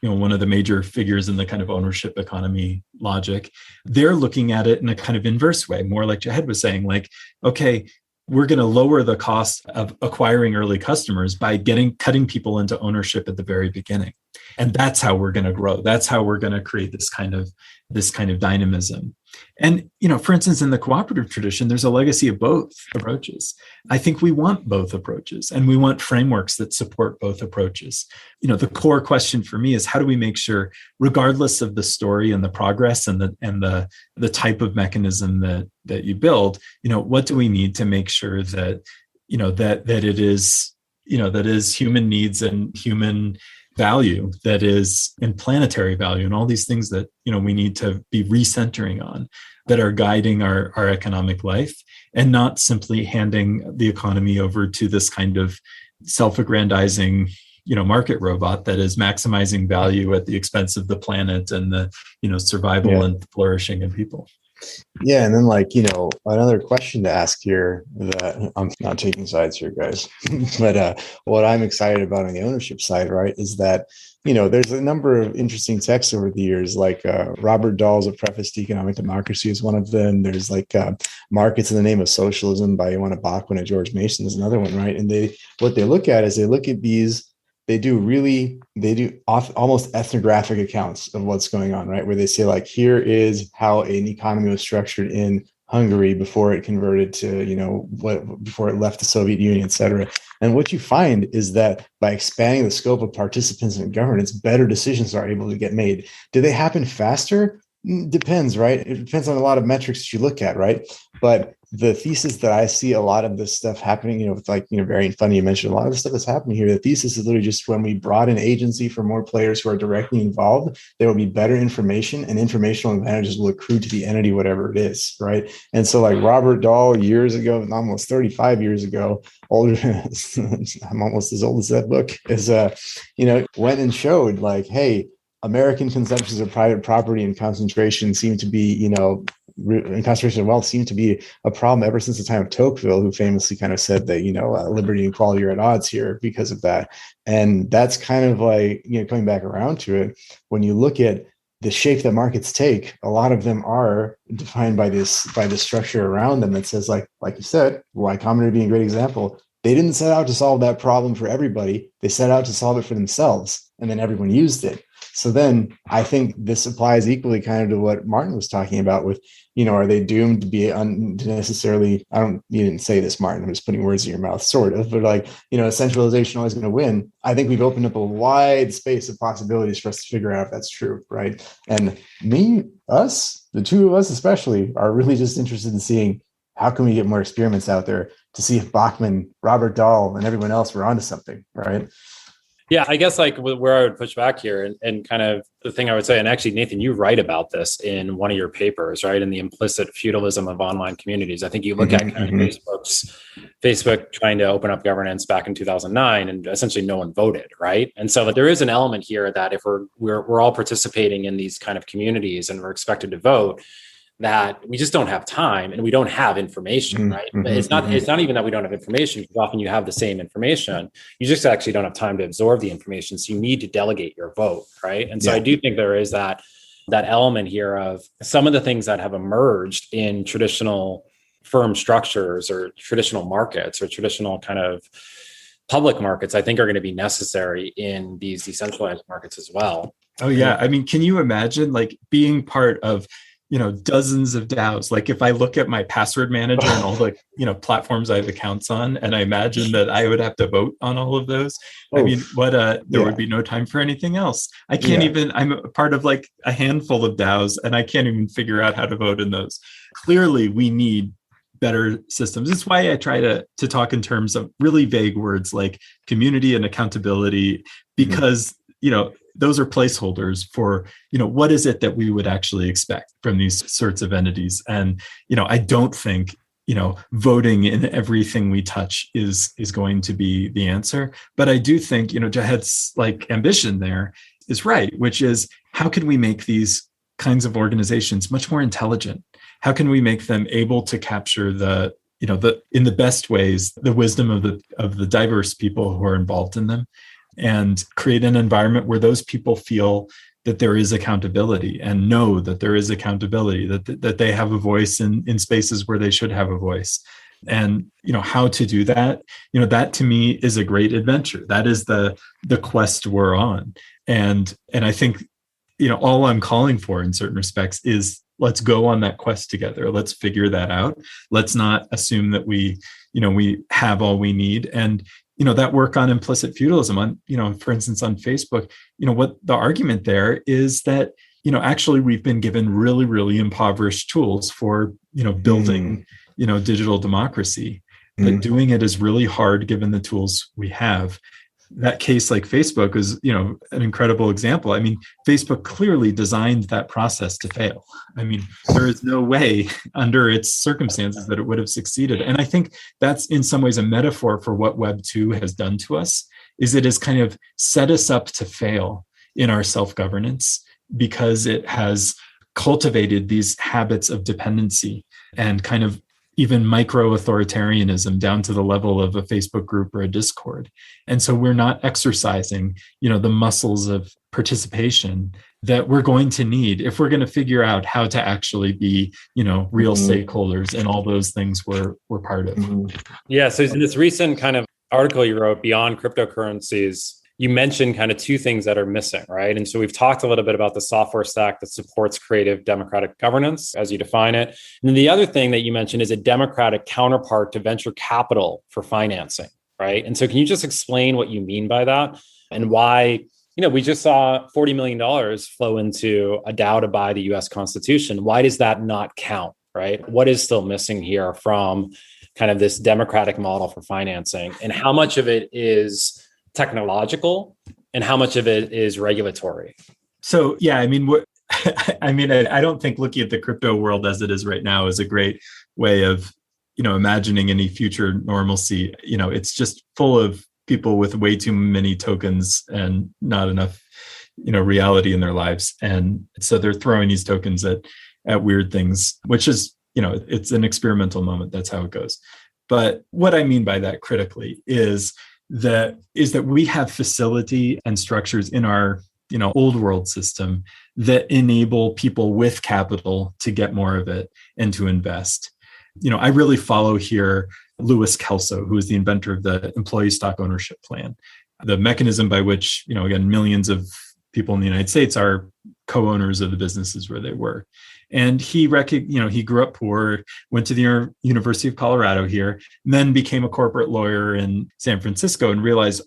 Speaker 2: one of the major figures in the kind of ownership economy logic. They're looking at it in a kind of inverse way, more like Jahed was saying, like, okay, we're going to lower the cost of acquiring early customers by cutting people into ownership at the very beginning. And that's how we're going to grow. That's how we're going to create this kind of dynamism. And, for instance, in the cooperative tradition, there's a legacy of both approaches. I think we want both approaches, and we want frameworks that support both approaches. The core question for me is, how do we make sure, regardless of the story and the progress and the type of mechanism that you build, what do we need to make sure that, that it is, that is human needs and human value, that is in planetary value, and all these things that we need to be recentering on, that are guiding our economic life, and not simply handing the economy over to this kind of self-aggrandizing market robot that is maximizing value at the expense of the planet and the survival and flourishing of people.
Speaker 3: Yeah, and then another question to ask here, that I'm not taking sides here, guys, but what I'm excited about on the ownership side, right, is that there's a number of interesting texts over the years, like Robert Dahl's A Preface to Economic Democracy is one of them. There's Markets in the Name of Socialism by Ioana Bachman and George Mason is another one, right? And what they look at is they look at these. They do almost ethnographic accounts of what's going on, right? Where they say, here is how an economy was structured in Hungary before it converted to, before it left the Soviet Union, et cetera. And what you find is that by expanding the scope of participants in governance, better decisions are able to get made. Do they happen faster? Depends, right? It depends on a lot of metrics that you look at, right? But the thesis that I see a lot of this stuff happening, with Variant Fund, you mentioned a lot of the stuff that's happening here. The thesis is literally just when we brought in agency for more players who are directly involved, there will be better information, and informational advantages will accrue to the entity, whatever it is, right? And so Robert Dahl years ago, almost 35 years ago, older, I'm almost as old as that book, is, went and showed hey, American conceptions of private property and concentration seem to be, and concentration of wealth seem to be a problem ever since the time of Tocqueville, who famously kind of said that, liberty and equality are at odds here because of that. And that's kind of coming back around to it. When you look at the shape that markets take, a lot of them are defined by this structure around them that says, like you said, Y Combinator being a great example. They didn't set out to solve that problem for everybody. They set out to solve it for themselves, and then everyone used it. So then I think this applies equally kind of to what Martin was talking about with, are they doomed to be unnecessarily, you didn't say this, Martin, I'm just putting words in your mouth, sort of, but centralization always going to win. I think we've opened up a wide space of possibilities for us to figure out if that's true, right? And the two of us especially, are really just interested in seeing how can we get more experiments out there to see if Bachman, Robert Dahl, and everyone else were onto something, right?
Speaker 1: Yeah, I guess where I would push back here and kind of the thing I would say, and actually, Nathan, you write about this in one of your papers, right? In the Implicit Feudalism of Online Communities. I think you look at kind of Facebook trying to open up governance back in 2009, and essentially no one voted, right? And so there is an element here that if we're all participating in these kind of communities and we're expected to vote, that we just don't have time and we don't have information, right? But it's not even that we don't have information, because often you have the same information. You just actually don't have time to absorb the information. So you need to delegate your vote, right? And so I do think there is that that element here of some of the things that have emerged in traditional firm structures or traditional markets or traditional kind of public markets, I think are going to be necessary in these decentralized markets as well.
Speaker 2: Oh yeah. I mean, can you imagine like being part of, dozens of DAOs? Like if I look at my password manager and all the, platforms I have accounts on, and I imagine that I would have to vote on all of those. I mean, there would be no time for anything else. I can't even, I'm a part of like a handful of DAOs and I can't even figure out how to vote in those. Clearly we need better systems. It's why I try to talk in terms of really vague words like community and accountability, because, those are placeholders for, what is it that we would actually expect from these sorts of entities? And, I don't think, voting in everything we touch is going to be the answer. But I do think, Jahed's like ambition there is right, which is how can we make these kinds of organizations much more intelligent? How can we make them able to capture the in the best ways, the wisdom of the diverse people who are involved in them, and create an environment where those people feel that there is accountability and know that there is accountability, that they have a voice in spaces where they should have a voice. And, how to do that, that to me is a great adventure. That is the quest we're on. And I think, all I'm calling for in certain respects is let's go on that quest together. Let's figure that out. Let's not assume that we have all we need. And, that work on implicit feudalism on, for instance, on Facebook, what the argument there is that, actually we've been given really, really impoverished tools for, building, digital democracy, but doing it is really hard given the tools we have. That case like Facebook is, an incredible example. I mean, Facebook clearly designed that process to fail. I mean, there is no way under its circumstances that it would have succeeded. And I think that's in some ways a metaphor for what Web2 has done to us, is it has kind of set us up to fail in our self-governance because it has cultivated these habits of dependency and kind of even micro-authoritarianism down to the level of a Facebook group or a Discord. And so we're not exercising, the muscles of participation that we're going to need if we're going to figure out how to actually be, real stakeholders and all those things we're part of.
Speaker 1: Yeah. So in this recent kind of article you wrote, Beyond Cryptocurrencies, you mentioned kind of two things that are missing, right? And so we've talked a little bit about the software stack that supports creative democratic governance, as you define it. And then the other thing that you mentioned is a democratic counterpart to venture capital for financing, right? And so can you just explain what you mean by that and why, we just saw $40 million flow into a DAO to buy the US Constitution. Why does that not count, right? What is still missing here from kind of this democratic model for financing, and how much of it is technological and how much of it is regulatory?
Speaker 2: So, yeah, I mean, I don't think looking at the crypto world as it is right now is a great way of, imagining any future normalcy. It's just full of people with way too many tokens and not enough, reality in their lives. And so they're throwing these tokens at weird things, which is, it's an experimental moment. That's how it goes. But what I mean by that critically is that we have facility and structures in our old world system that enable people with capital to get more of it and to invest. I really follow here Louis Kelso, who is the inventor of the employee stock ownership plan, the mechanism by which again millions of people in the United States are co-owners of the businesses where they work. And he grew up poor, went to the University of Colorado here, and then became a corporate lawyer in San Francisco and realized,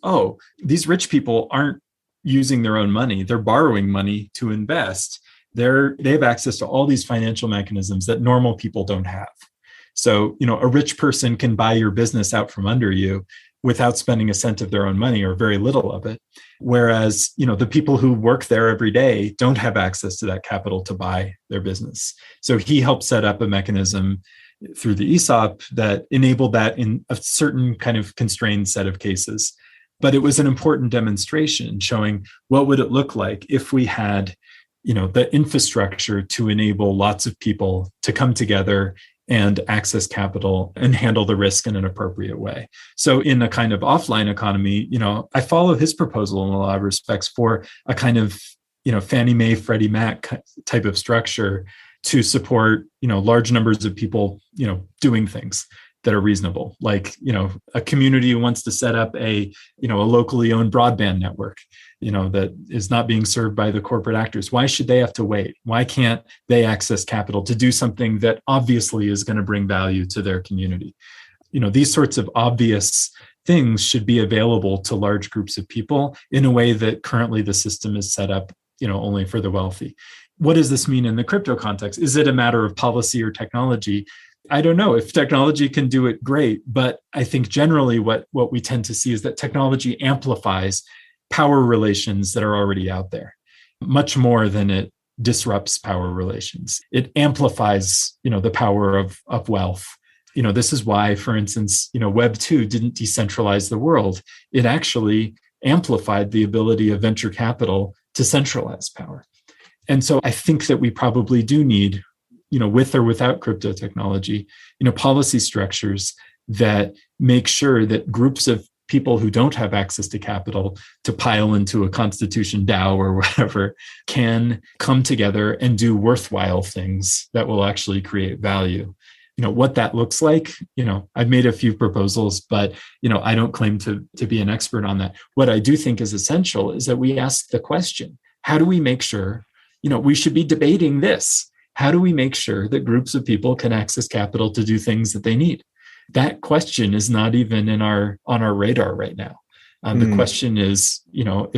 Speaker 2: these rich people aren't using their own money. They're borrowing money to invest. They have access to all these financial mechanisms that normal people don't have. So, a rich person can buy your business out from under you without spending a cent of their own money or very little of it. Whereas, the people who work there every day don't have access to that capital to buy their business. So he helped set up a mechanism through the ESOP that enabled that in a certain kind of constrained set of cases. But it was an important demonstration showing what would it look like if we had, the infrastructure to enable lots of people to come together and access capital and handle the risk in an appropriate way. So in a kind of offline economy, I follow his proposal in a lot of respects for a kind of Fannie Mae, Freddie Mac type of structure to support, large numbers of people, doing things that are reasonable. Like, a community who wants to set up a locally owned broadband network, that is not being served by the corporate actors. Why should they have to wait? Why can't they access capital to do something that obviously is going to bring value to their community? These sorts of obvious things should be available to large groups of people in a way that currently the system is set up, only for the wealthy. What does this mean in the crypto context? Is it a matter of policy or technology? I don't know. If technology can do it, great. But I think generally what we tend to see is that technology amplifies power relations that are already out there much more than it disrupts power relations. It amplifies, the power of wealth. This is why, for instance, Web2 didn't decentralize the world. It actually amplified the ability of venture capital to centralize power. And so I think that we probably do need, with or without crypto technology, policy structures that make sure that groups of people who don't have access to capital to pile into a constitution DAO or whatever can come together and do worthwhile things that will actually create value. What that looks like, I've made a few proposals, but, I don't claim to be an expert on that. What I do think is essential is that we ask the question, how do we make sure, we should be debating this. How do we make sure that groups of people can access capital to do things that they need? That question is not even on our radar right now. The question is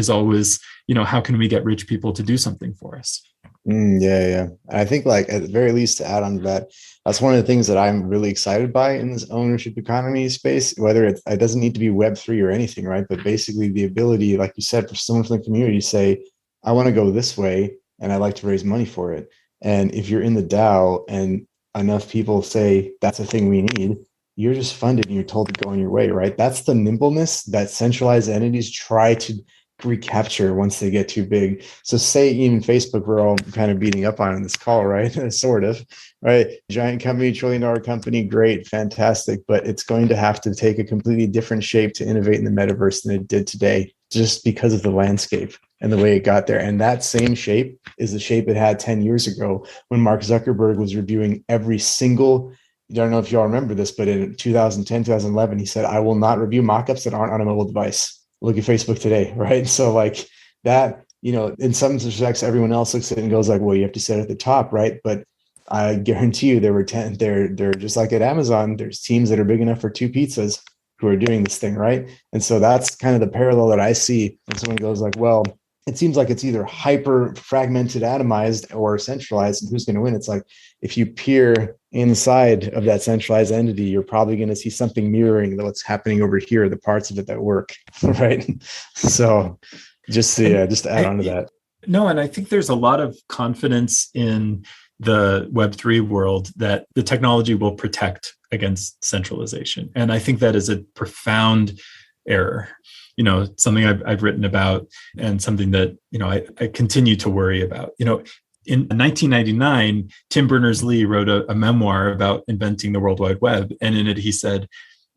Speaker 2: always, how can we get rich people to do something for us?
Speaker 3: Yeah. I think, like, at the very least, to add on to that, that's one of the things that I'm really excited by in this ownership economy space, whether it doesn't need to be Web3 or anything, right? But basically the ability, like you said, for someone from the community to say, I want to go this way and I'd like to raise money for it. And if you're in the DAO and enough people say that's a thing we need, you're just funded and you're told to go on your way, right? That's the nimbleness that centralized entities try to recapture once they get too big. So say even Facebook, we're all kind of beating up on in this call, right? Sort of, right? Giant company, $1 trillion company, great, fantastic. But it's going to have to take a completely different shape to innovate in the metaverse than it did today, just because of the landscape and the way it got there. And that same shape is the shape it had 10 years ago when Mark Zuckerberg was reviewing every single, I don't know if y'all remember this, but in 2010, 2011, he said, I will not review mockups that aren't on a mobile device. Look at Facebook today, right? So like that, in some respects, everyone else looks at it and goes like, well, you have to set it at the top, right? But I guarantee you they're just like at Amazon, there's teams that are big enough for 2 pizzas who are doing this thing, right? And so that's kind of the parallel that I see when someone goes like, well, it seems like it's either hyper fragmented, atomized, or centralized, and who's going to win? It's like, if you peer inside of that centralized entity, you're probably going to see something mirroring what's happening over here, the parts of it that work, right? So just to add on to that.
Speaker 2: No, and I think there's a lot of confidence in the Web3 world that the technology will protect against centralization. And I think that is a profound error. Something I've written about and something that, I continue to worry about. In 1999, Tim Berners-Lee wrote a memoir about inventing the World Wide Web. And in it, he said,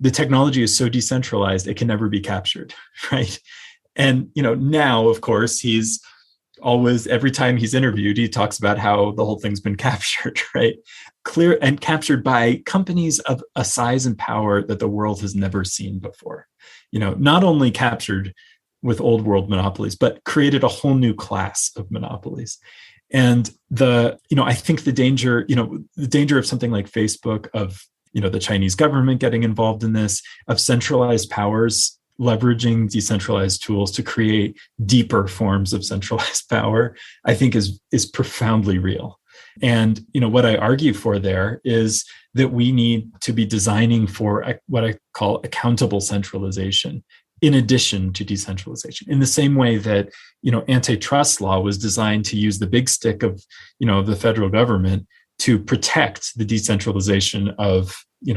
Speaker 2: the technology is so decentralized, it can never be captured, right? And, now, of course, he's always, every time he's interviewed, he talks about how the whole thing's been captured, right? Clear and captured by companies of a size and power that the world has never seen before. Not only captured with old world monopolies, but created a whole new class of monopolies. And I think the danger of something like Facebook, of, the Chinese government getting involved in this, of centralized powers leveraging decentralized tools to create deeper forms of centralized power, I think is profoundly real. And, what I argue for there is that we need to be designing for what I call accountable centralization, in addition to decentralization, in the same way that, antitrust law was designed to use the big stick of, the federal government to protect the decentralization of,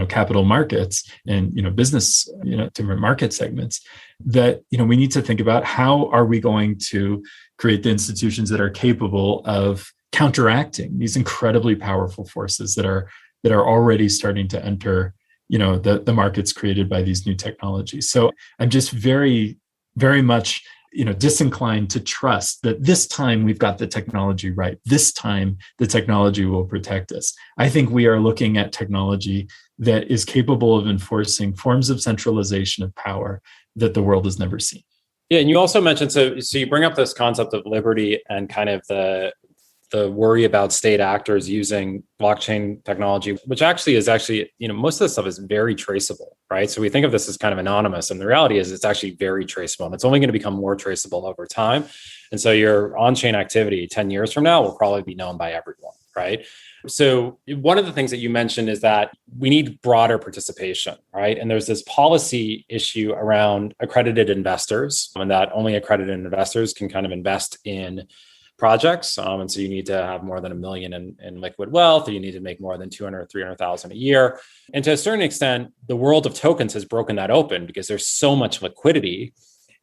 Speaker 2: capital markets and, business, different market segments. That, we need to think about how are we going to create the institutions that are capable of counteracting these incredibly powerful forces that are already starting to enter, the markets created by these new technologies. So I'm just very, very much disinclined to trust that this time we've got the technology right. This time the technology will protect us. I think we are looking at technology that is capable of enforcing forms of centralization of power that the world has never seen.
Speaker 1: Yeah, and you also mentioned, so you bring up this concept of liberty and kind of the worry about state actors using blockchain technology, which actually, most of this stuff is very traceable, right? So we think of this as kind of anonymous, and the reality is it's actually very traceable, and it's only going to become more traceable over time. And so your on-chain activity 10 years from now will probably be known by everyone, right? So one of the things that you mentioned is that we need broader participation, right? And there's this policy issue around accredited investors, and that only accredited investors can kind of invest in projects. And so you need to have more than $1 million in liquid wealth, or you need to make more than 200, 300,000 a year. And to a certain extent, the world of tokens has broken that open because there's so much liquidity.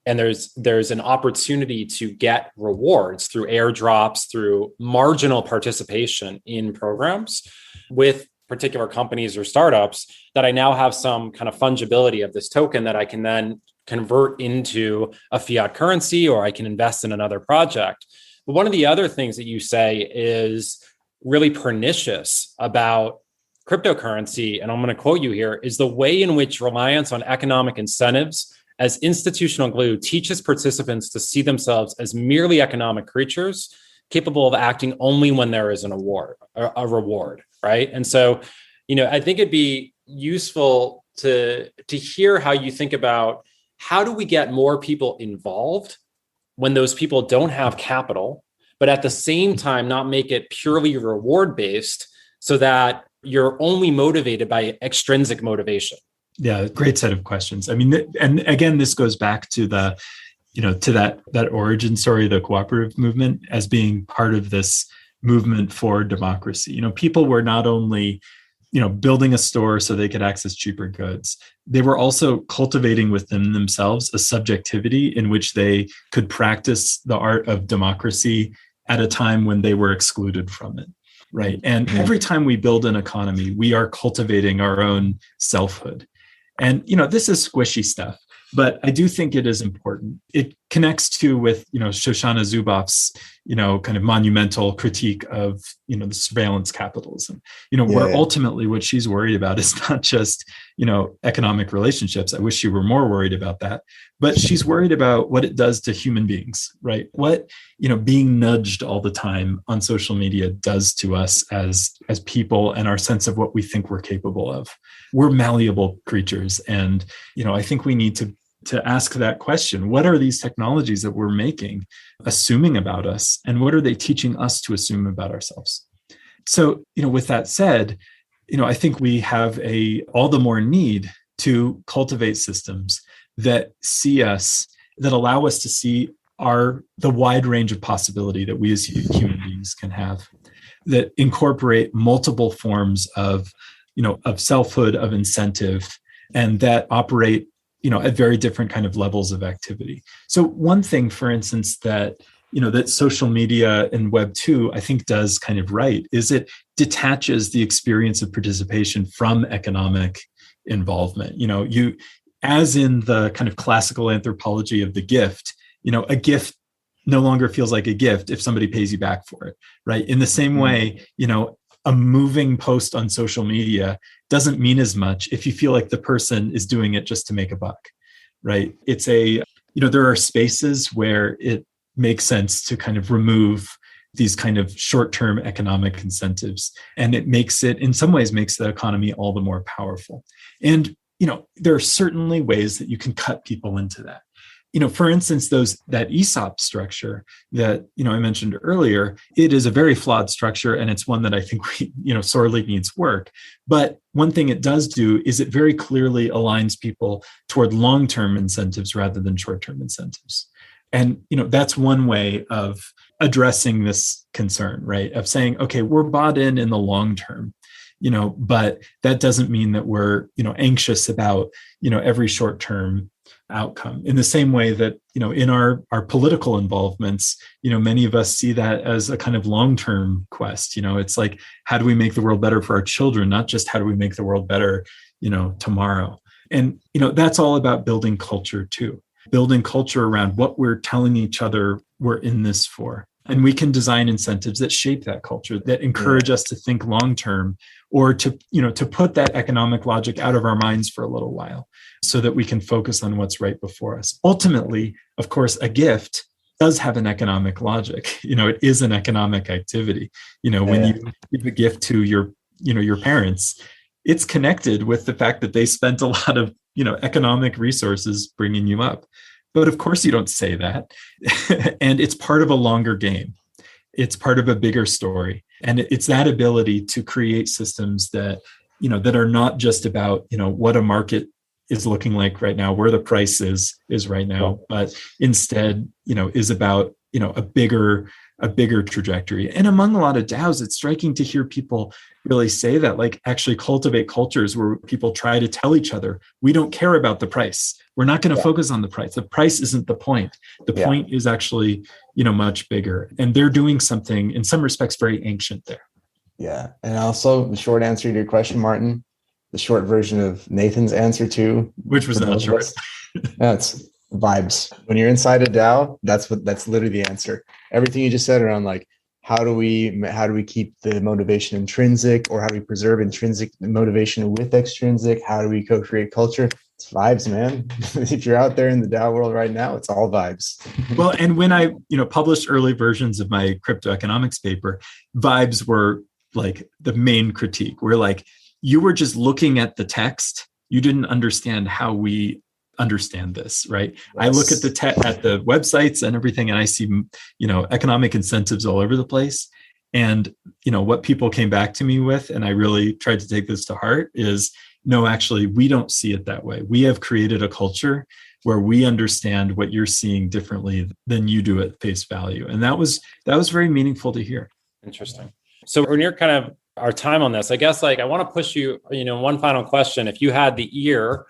Speaker 1: And there's an opportunity to get rewards through airdrops, through marginal participation in programs with particular companies or startups, that I now have some kind of fungibility of this token that I can then convert into a fiat currency, or I can invest in another project. But one of the other things that you say is really pernicious about cryptocurrency, and I'm going to quote you here, is the way in which reliance on economic incentives as institutional glue teaches participants to see themselves as merely economic creatures capable of acting only when there is a reward, right? And so, I think it'd be useful to hear how you think about how do we get more people involved when those people don't have capital, but at the same time not make it purely reward-based so that you're only motivated by extrinsic motivation.
Speaker 2: Yeah, great set of questions. I mean, and again, this goes back to to that origin story, the cooperative movement, as being part of this movement for democracy. People were not only, building a store so they could access cheaper goods, they were also cultivating within themselves a subjectivity in which they could practice the art of democracy at a time when they were excluded from it. Right. And every time we build an economy, we are cultivating our own selfhood. And, this is squishy stuff, but I do think it is important. It connects with, Shoshana Zuboff's, kind of monumental critique of, the surveillance capitalism, where ultimately what she's worried about is not just, economic relationships. I wish she were more worried about that, but she's worried about what it does to human beings, right? What, being nudged all the time on social media does to us as people and our sense of what we think we're capable of. We're malleable creatures. And, I think we need to ask that question. What are these technologies that we're making assuming about us? And what are they teaching us to assume about ourselves? So, with that said, I think we have all the more need to cultivate systems that allow us to see the wide range of possibility that we as human beings can have, that incorporate multiple forms of selfhood, of incentive, and that operate, at very different kind of levels of activity. So one thing, for instance, that social media and Web2, I think, does kind of right is it detaches the experience of participation from economic involvement. As in the kind of classical anthropology of the gift, a gift no longer feels like a gift if somebody pays you back for it, right? In the same way, a moving post on social media doesn't mean as much if you feel like the person is doing it just to make a buck, right? It's there are spaces where it makes sense to kind of remove these kind of short-term economic incentives. And it in some ways makes the economy all the more powerful. And, there are certainly ways that you can cut people into that. For instance, that ESOP structure that, I mentioned earlier, it is a very flawed structure. And it's one that I think sorely needs work. But one thing it does do is it very clearly aligns people toward long-term incentives rather than short-term incentives. And, that's one way of addressing this concern, right? Of saying, okay, we're bought in the long term, but that doesn't mean that we're, anxious about, every short-term outcome. In the same way that, in our political involvements, many of us see that as a kind of long-term quest. It's like, how do we make the world better for our children? Not just how do we make the world better, tomorrow? And, that's all about building culture too. building culture around what we're telling each other we're in this for. And we can design incentives that shape that culture, that encourage us to think long-term, or to put that economic logic out of our minds for a little while so that we can focus on what's right before us. Ultimately, of course, a gift does have an economic logic. It is an economic activity. When you give a gift to your parents, it's connected with the fact that they spent a lot of, economic resources bringing you up. But of course you don't say that. And it's part of a longer game. It's part of a bigger story. And it's that ability to create systems that, that are not just about, what a market is looking like right now, where the price is right now, but instead, is about, a bigger trajectory. And among a lot of DAOs, it's striking to hear people really say that, like, actually cultivate cultures where people try to tell each other, we don't care about the price. We're not going to focus on the price. The price isn't the point. The point is actually, much bigger. And they're doing something in some respects very ancient there.
Speaker 3: Yeah. And also the short answer to your question, Martin, the short version of Nathan's answer too.
Speaker 2: Which was not short.
Speaker 3: That's vibes. When you're inside a DAO, that's literally the answer. Everything you just said around, like, how do we keep the motivation intrinsic, or how do we preserve intrinsic motivation with extrinsic? How do we co-create culture? It's vibes, man. If you're out there in the DAO world right now, it's all vibes.
Speaker 2: Well, and when I, published early versions of my cryptoeconomics paper, vibes were like the main critique. We're like, you were just looking at the text. You didn't understand how we understand this, right? Yes. I look at the websites and everything, and I see, economic incentives all over the place. And, what people came back to me with, and I really tried to take this to heart, is no, actually, we don't see it that way. We have created a culture where we understand what you're seeing differently than you do at face value. And that was very meaningful to hear.
Speaker 1: Interesting. So we're near kind of our time on this. I guess, I want to push you, one final question. If you had the ear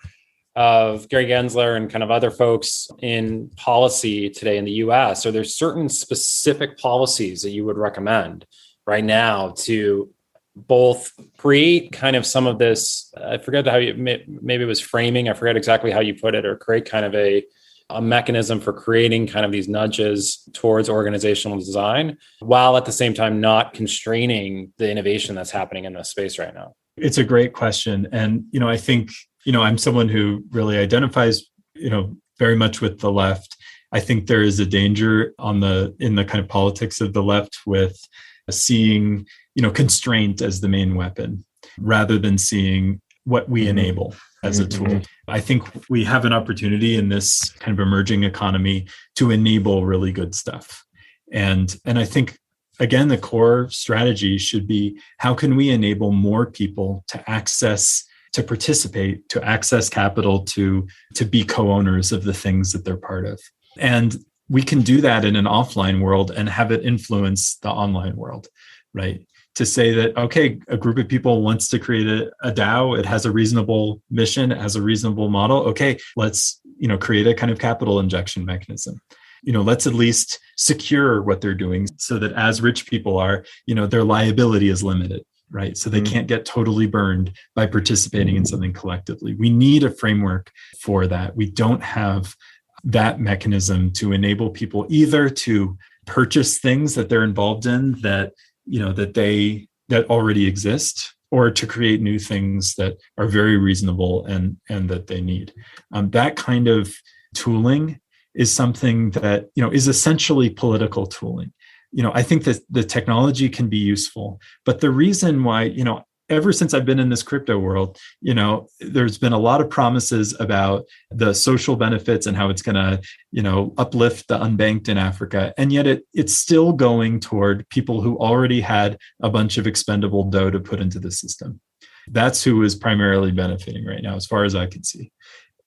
Speaker 1: of Gary Gensler and kind of other folks in policy today in the US, are there certain specific policies that you would recommend right now to both create kind of some of this, I forget how you, maybe it was framing, I forget exactly how you put it, or create kind of a mechanism for creating kind of these nudges towards organizational design, while at the same time not constraining the innovation that's happening in this space right now?
Speaker 2: It's a great question. And, I think, I'm someone who really identifies, very much with the left. I think there is a danger in the kind of politics of the left with seeing, constraint as the main weapon, rather than seeing what we enable as a tool. I think we have an opportunity in this kind of emerging economy to enable really good stuff. And I think, again, the core strategy should be, how can we enable more people to participate, to access capital, to be co-owners of the things that they're part of. And we can do that in an offline world and have it influence the online world, right? To say that, okay, a group of people wants to create a DAO, it has a reasonable mission, it has a reasonable model. Okay, let's, create a kind of capital injection mechanism. Let's at least secure what they're doing so that as rich people are, their liability is limited. Right. So they can't get totally burned by participating in something collectively. We need a framework for that. We don't have that mechanism to enable people either to purchase things that they're involved in that already exist, or to create new things that are very reasonable and that they need. That kind of tooling is something that, is essentially political tooling. I think that the technology can be useful, but the reason why, ever since I've been in this crypto world, there's been a lot of promises about the social benefits and how it's going to, uplift the unbanked in Africa. And yet it's still going toward people who already had a bunch of expendable dough to put into the system. That's who is primarily benefiting right now, as far as I can see.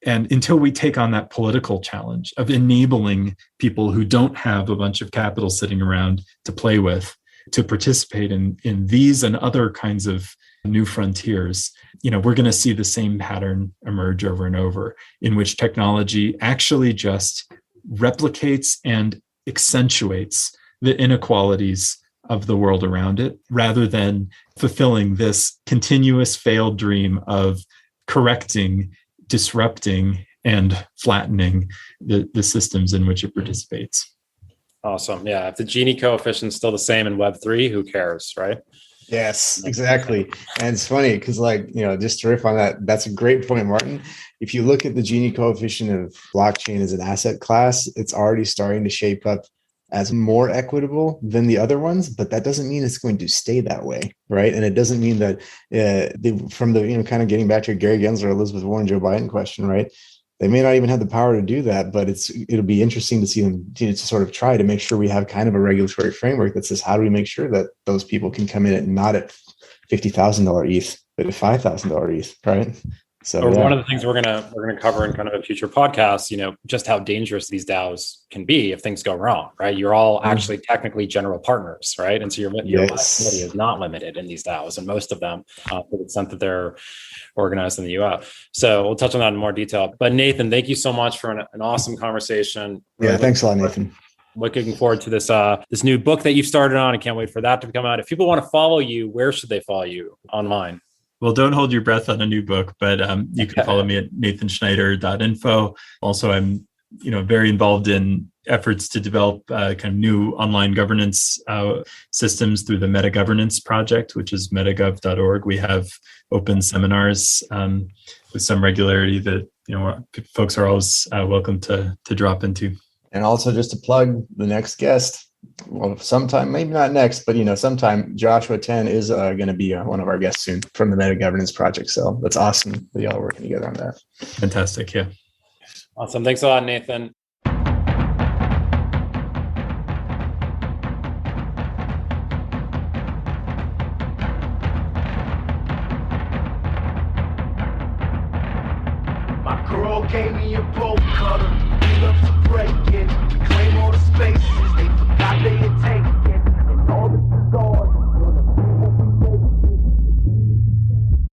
Speaker 2: And until we take on that political challenge of enabling people who don't have a bunch of capital sitting around to play with, to participate in these and other kinds of new frontiers, we're going to see the same pattern emerge over and over, in which technology actually just replicates and accentuates the inequalities of the world around it, rather than fulfilling this continuous failed dream of correcting, disrupting, and flattening the systems in which it participates.
Speaker 1: Awesome. Yeah. If the Gini coefficient is still the same in Web3, who cares, right?
Speaker 3: Yes, exactly. And it's funny because, just to riff on that, that's a great point, Martin. If you look at the Gini coefficient of blockchain as an asset class, it's already starting to shape up as more equitable than the other ones, but that doesn't mean it's going to stay that way, right? And it doesn't mean that from the, kind of getting back to Gary Gensler, Elizabeth Warren, Joe Biden question, right? They may not even have the power to do that, but it'll be interesting to see them to sort of try to make sure we have kind of a regulatory framework that says, how do we make sure that those people can come in at not at $50,000 ETH, but at $5,000 ETH, right? So
Speaker 1: one of the things we're gonna cover in kind of a future podcast, just how dangerous these DAOs can be if things go wrong, right? You're all actually technically general partners, right? And so your liability is not limited in these DAOs, and most of them, to the extent that they're organized in the US. So we'll touch on that in more detail. But Nathan, thank you so much for an awesome conversation.
Speaker 3: Yeah, thanks a lot, Nathan.
Speaker 1: Looking forward to this new book that you've started on. I can't wait for that to come out. If people want to follow you, where should they follow you online?
Speaker 2: Well, don't hold your breath on a new book, but you can follow me at nathanschneider.info. Also, I'm very involved in efforts to develop kind of new online governance systems through the Metagovernance Project, which is metagov.org. We have open seminars with some regularity that folks are always welcome to drop into.
Speaker 3: And also, just to plug the next guest. Well, sometime, maybe not next, but sometime Joshua 10 is going to be one of our guests soon from the Metagovernance Project. So that's awesome that y'all are working together on that.
Speaker 2: Fantastic. Yeah.
Speaker 1: Awesome. Thanks a lot, Nathan.
Speaker 4: My girl gave me a bolt cutter. He loves to break it. Claim all the space.